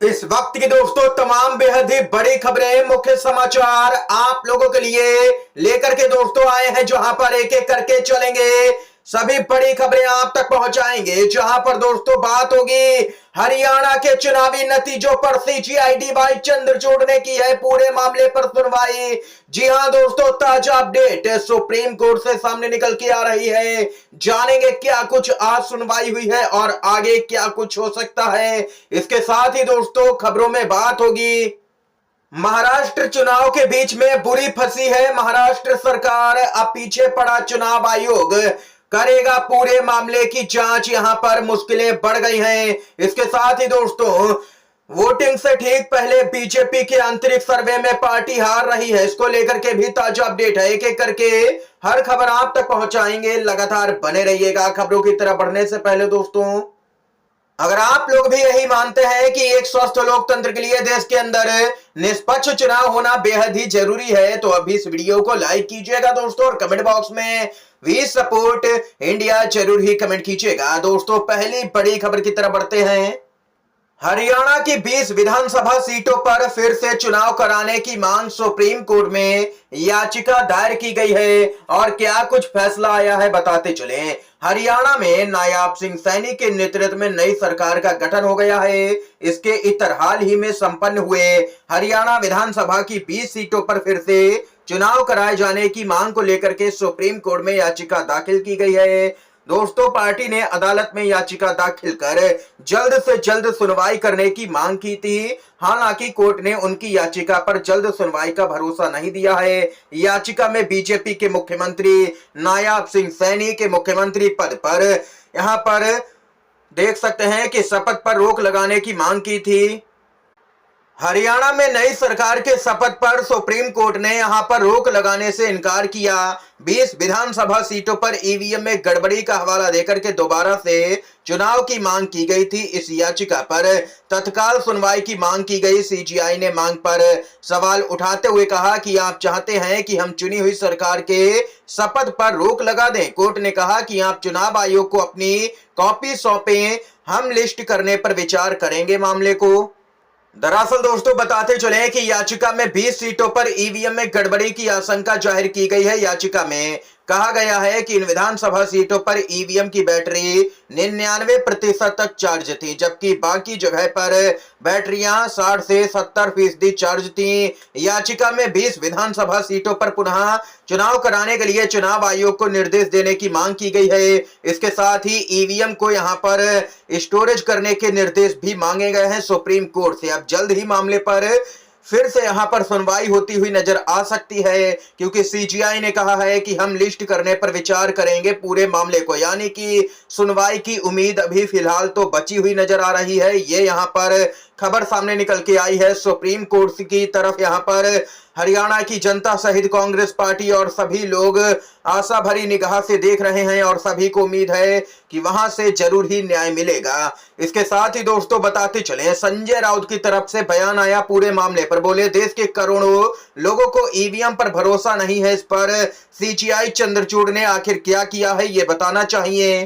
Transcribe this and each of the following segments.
इस वक्त की दोस्तों तमाम बेहद ही बड़ी खबरें, मुख्य समाचार आप लोगों के लिए लेकर के दोस्तों आए हैं, जहां पर एक एक करके चलेंगे। सभी बड़ी खबरें आप तक पहुंचाएंगे, जहां पर दोस्तों बात होगी हरियाणा के चुनावी नतीजों पर। सीजीआईडी भाई चंद्रचूड़ ने की है पूरे मामले पर सुनवाई। जी हां दोस्तों, ताजा अपडेट सुप्रीम कोर्ट से सामने निकल के आ रही है। जानेंगे क्या कुछ आज सुनवाई हुई है और आगे क्या कुछ हो सकता है। इसके साथ ही दोस्तों खबरों में बात होगी महाराष्ट्र चुनाव के बीच में बुरी फंसी है महाराष्ट्र सरकार। अब पीछे पड़ा चुनाव आयोग करेगा पूरे मामले की जांच। यहां पर मुश्किलें बढ़ गई हैं। इसके साथ ही दोस्तों वोटिंग से ठीक पहले बीजेपी के आंतरिक सर्वे में पार्टी हार रही है। इसको लेकर के भी ताजा अपडेट है। एक एक करके हर खबर आप तक पहुंचाएंगे, लगातार बने रहिएगा। खबरों की तरफ बढ़ने से पहले दोस्तों, अगर आप लोग भी यही मानते हैं कि एक स्वस्थ लोकतंत्र के लिए देश के अंदर निष्पक्ष चुनाव होना बेहद ही जरूरी है, तो अभी इस वीडियो को लाइक कीजिएगा दोस्तों, और कमेंट बॉक्स में वी सपोर्ट इंडिया जरूर ही कमेंट कीजिएगा। दोस्तों पहली बड़ी खबर की तरफ बढ़ते हैं। हरियाणा की 20 विधानसभा सीटों पर फिर से चुनाव कराने की मांग, सुप्रीम कोर्ट में याचिका दायर की गई है। और क्या कुछ फैसला आया है बताते चले। हरियाणा में नायाब सिंह सैनी के नेतृत्व में नई सरकार का गठन हो गया है। इसके इतर हाल ही में संपन्न हुए हरियाणा विधानसभा की 20 सीटों पर फिर से चुनाव कराए जाने की मांग को लेकर के सुप्रीम कोर्ट में याचिका दाखिल की गई है। दोस्तों पार्टी ने अदालत में याचिका दाखिल कर जल्द से जल्द सुनवाई करने की मांग की थी। हालांकि कोर्ट ने उनकी याचिका पर जल्द सुनवाई का भरोसा नहीं दिया है। याचिका में बीजेपी के मुख्यमंत्री नायाब सिंह सैनी के मुख्यमंत्री पद पर यहां पर देख सकते हैं कि शपथ पर रोक लगाने की मांग की थी। हरियाणा में नई सरकार के शपथ पर सुप्रीम कोर्ट ने यहां पर रोक लगाने से इनकार किया। 20 विधानसभा सीटों पर ईवीएम में गड़बड़ी का हवाला देकर के दोबारा से चुनाव की मांग की गई थी। इस याचिका पर तत्काल सुनवाई की मांग की गई। सीजीआई ने मांग पर सवाल उठाते हुए कहा कि आप चाहते हैं कि हम चुनी हुई सरकार के शपथ पर रोक लगा दें। कोर्ट ने कहा कि आप चुनाव आयोग को अपनी कॉपी सौंपें, हम लिस्ट करने पर विचार करेंगे मामले को। दरअसल दोस्तों बताते चले कि याचिका में 20 सीटों पर ईवीएम में गड़बड़ी की आशंका जाहिर की गई है। याचिका में कहा गया है कि इन विधानसभा सीटों पर ईवीएम की बैटरी 99% तक चार्ज थी, जबकि बाकी जगह पर बैटरियां 60 से 70% चार्ज थी। याचिका में 20 विधानसभा सीटों पर पुनः चुनाव कराने के लिए चुनाव आयोग को निर्देश देने की मांग की गई है। इसके साथ ही ईवीएम को यहां पर स्टोरेज करने के निर्देश भी मांगे गए हैं सुप्रीम कोर्ट से। अब जल्द ही मामले पर फिर से यहां पर सुनवाई होती हुई नजर आ सकती है, क्योंकि सीजीआई ने कहा है कि हम लिस्ट करने पर विचार करेंगे पूरे मामले को। यानी कि सुनवाई की उम्मीद अभी फिलहाल तो बची हुई नजर आ रही है। ये यहां पर खबर सामने निकल के आई है सुप्रीम कोर्ट की तरफ। यहां पर हरियाणा की जनता सहित कांग्रेस पार्टी और सभी लोग आशा भरी निगाह से देख रहे हैं और सभी को उम्मीद है कि वहां से जरूर ही न्याय मिलेगा। इसके साथ ही दोस्तों बताते चले, संजय राउत की तरफ से बयान आया पूरे मामले पर। बोले देश के करोड़ों लोगों को ईवीएम पर भरोसा नहीं है। इस पर सीजीआई चंद्रचूड़ ने आखिर क्या किया है ये बताना चाहिए।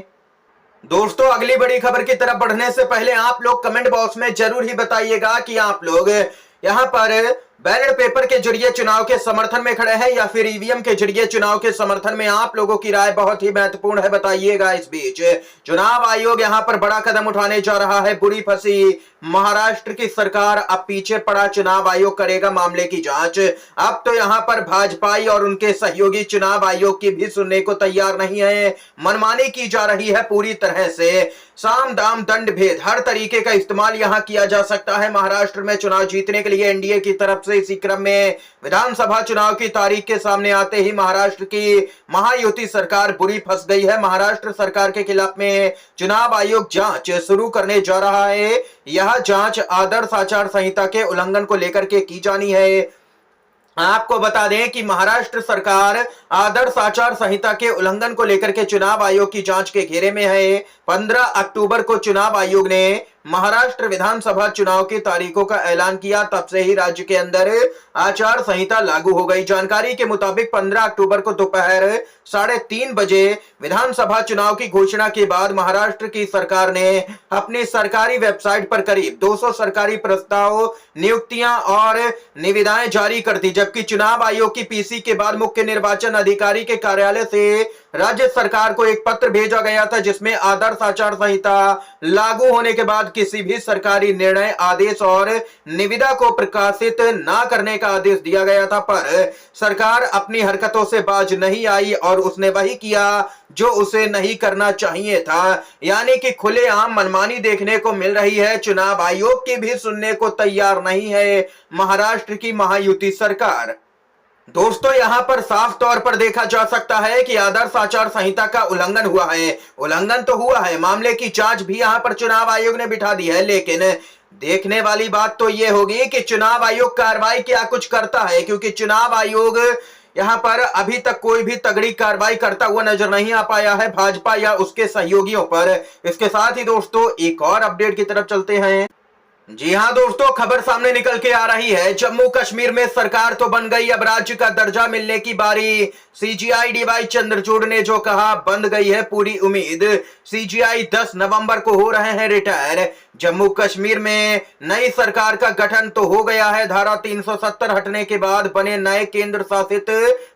दोस्तों अगली बड़ी खबर की तरफ बढ़ने से पहले आप लोग कमेंट बॉक्स में जरूर ही बताइएगा कि आप लोग यहां पर बैलेट पेपर के जरिए चुनाव के समर्थन में खड़े हैं या फिर ईवीएम के जरिए चुनाव के समर्थन में। आप लोगों की राय बहुत ही महत्वपूर्ण है, बताइएगा। इस बीच चुनाव आयोग यहां पर बड़ा कदम उठाने जा रहा है। बुरी फंसी महाराष्ट्र की सरकार, अब पीछे पड़ा चुनाव आयोग करेगा मामले की जांच। अब तो यहां पर भाजपाई और उनके सहयोगी चुनाव आयोग की भी सुनने को तैयार नहीं है। मनमानी की जा रही है पूरी तरह से। साम दाम दंड भेद हर तरीके का इस्तेमाल यहां किया जा सकता है महाराष्ट्र में चुनाव जीतने के लिए एनडीए की तरफ से। इसी क्रम में विधानसभा चुनाव की तारीख के सामने आते ही महाराष्ट्र की महायुति सरकार बुरी फंस गई है। महाराष्ट्र सरकार के खिलाफ में चुनाव आयोग जांच शुरू करने जा रहा है। यह जांच आदर्श आचार संहिता के उल्लंघन को लेकर के की जानी है। आपको बता दें कि महाराष्ट्र सरकार आदर्श आचार संहिता के उल्लंघन को लेकर के चुनाव आयोग की जांच के घेरे में है। 15 अक्टूबर को चुनाव आयोग ने महाराष्ट्र विधानसभा चुनाव की तारीखों का ऐलान किया, तब से ही राज्य के अंदर आचार संहिता लागू हो गई। जानकारी के मुताबिक 15 अक्टूबर को दोपहर 3:30 बजे विधानसभा चुनाव की घोषणा के बाद महाराष्ट्र की सरकार ने अपनी सरकारी वेबसाइट पर करीब 200 सरकारी प्रस्ताव, नियुक्तियां और निविदाएं जारी कर दी, जबकि चुनाव आयोग की पीसी के बाद मुख्य निर्वाचन अधिकारी के कार्यालय से राज्य सरकार को एक पत्र भेजा गया था, जिसमें आदर्श आचार संहिता लागू होने के बाद किसी भी सरकारी निर्णय, आदेश और निविदा को प्रकाशित न करने का आदेश दिया गया था। पर सरकार अपनी हरकतों से बाज नहीं आई और उसने वही किया जो उसे नहीं करना चाहिए था, यानी कि खुलेआम मनमानी देखने को मिल रही है। चुनाव आयोग की भी सुनने को तैयार नहीं है महाराष्ट्र की महायुति सरकार। दोस्तों, यहां पर साफ तौर पर देखा जा सकता है कि आदर्श आचार संहिता का उल्लंघन हुआ है। उल्लंघन तो हुआ है, मामले की जांच भी यहां पर चुनाव आयोग ने बिठा दी है, लेकिन देखने वाली बात तो यह होगी कि चुनाव आयोग कार्रवाई क्या कुछ करता है, क्योंकि चुनाव आयोग यहां पर अभी तक कोई भी तगड़ी कार्रवाई करता हुआ नजर नहीं आ पाया है भाजपा या उसके सहयोगियों पर। इसके साथ ही दोस्तों एक और अपडेट की तरफ चलते हैं। जी हां दोस्तों, खबर सामने निकल के आ रही है। जम्मू कश्मीर में सरकार तो बन गई, अब राज्य का दर्जा मिलने की बारी। सीजीआई डीवाई चंद्रचूड़ ने जो कहा, बंद गई है पूरी उम्मीद। सीजीआई 10 नवंबर को हो रहे हैं रिटायर। जम्मू कश्मीर में नई सरकार का गठन तो हो गया है। धारा 370 हटने के बाद बने नए केंद्र शासित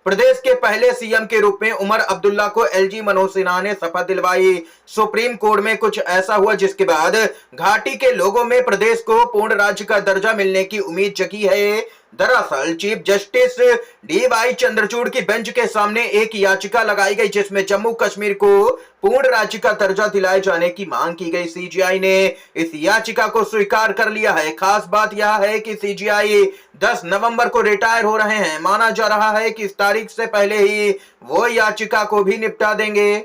प्रदेश के पहले सीएम के रूप में उमर अब्दुल्ला को एलजी मनोज सिन्हा ने शपथ दिलवाई। सुप्रीम कोर्ट में कुछ ऐसा हुआ जिसके बाद घाटी के लोगों में प्रदेश को पूर्ण राज्य का दर्जा मिलने की उम्मीद जगी है। दरअसल चीफ जस्टिस डीवाई चंद्रचूड़ की बेंच के सामने एक याचिका लगाई गई, जिसमें जम्मू कश्मीर को पूर्ण राज्य का दर्जा दिलाए जाने की मांग की गई। सीजीआई ने इस याचिका को स्वीकार कर लिया है। खास बात यह है कि सीजीआई 10 नवंबर को रिटायर हो रहे हैं। माना जा रहा है कि इस तारीख से पहले ही वो याचिका को भी निपटा देंगे।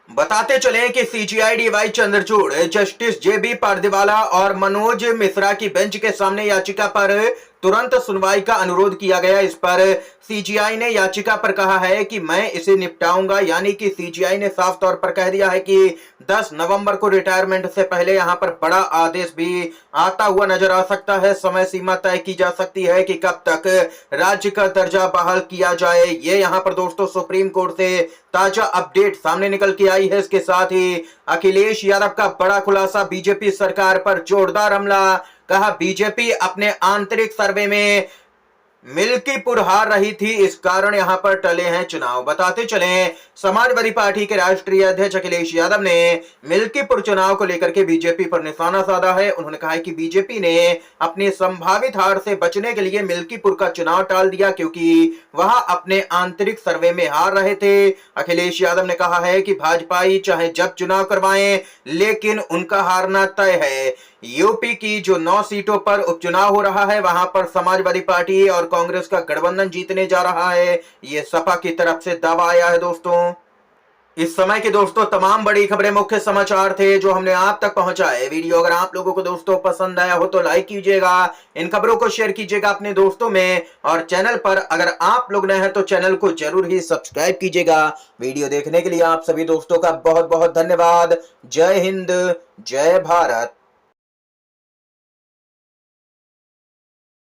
बताते चलें कि सीजीआई डीवाई चंद्रचूड़, जस्टिस जेबी पारदीवाला और मनोज मिश्रा की बेंच के सामने याचिका पर तुरंत सुनवाई का अनुरोध किया गया। इस पर सीजीआई ने याचिका पर कहा है कि मैं इसे निपटाऊंगा, यानी कि सीजीआई ने साफ तौर पर कह दिया है कि 10 नवंबर को रिटायरमेंट से पहले यहां पर बड़ा आदेश भी आता हुआ नजर आ सकता है। समय सीमा तय की जा सकती है कि कब तक राज्य का दर्जा बहाल किया जाए। ये यहां पर दोस्तों सुप्रीम कोर्ट से ताजा अपडेट सामने निकल के आई है। इसके साथ ही अखिलेश यादव का बड़ा खुलासा, बीजेपी सरकार पर जोरदार हमला। कहा, बीजेपी अपने आंतरिक सर्वे में मिल्कीपुर हार रही थी, इस कारण यहां पर टले हैं चुनाव। बताते चलें, समाजवादी पार्टी के राष्ट्रीय अध्यक्ष अखिलेश यादव ने मिल्कीपुर चुनाव को लेकर के बीजेपी पर निशाना साधा है। उन्होंने कहा है कि बीजेपी ने अपनी संभावित हार से बचने के लिए मिल्कीपुर का चुनाव टाल दिया, क्योंकि वह अपने आंतरिक सर्वे में हार रहे थे। अखिलेश यादव ने कहा है कि भाजपाई चाहे जब चुनाव करवाएं, लेकिन उनका हारना तय है। यूपी की जो 9 सीटों पर उपचुनाव हो रहा है, वहां पर समाजवादी पार्टी और कांग्रेस का गठबंधन जीतने जा रहा है। ये सपा की तरफ से दावा आया है। दोस्तों, इस समय के दोस्तों तमाम बड़ी खबरें, मुख्य समाचार थे जो हमने आप तक पहुंचाए। वीडियो अगर आप लोगों को दोस्तों पसंद आया हो तो लाइक कीजिएगा, इन खबरों को शेयर कीजिएगा अपने दोस्तों में, और चैनल पर अगर आप लोग नए हैं तो चैनल को जरूर ही सब्सक्राइब कीजिएगा। वीडियो देखने के लिए आप सभी दोस्तों का बहुत बहुत धन्यवाद। जय हिंद, जय भारत।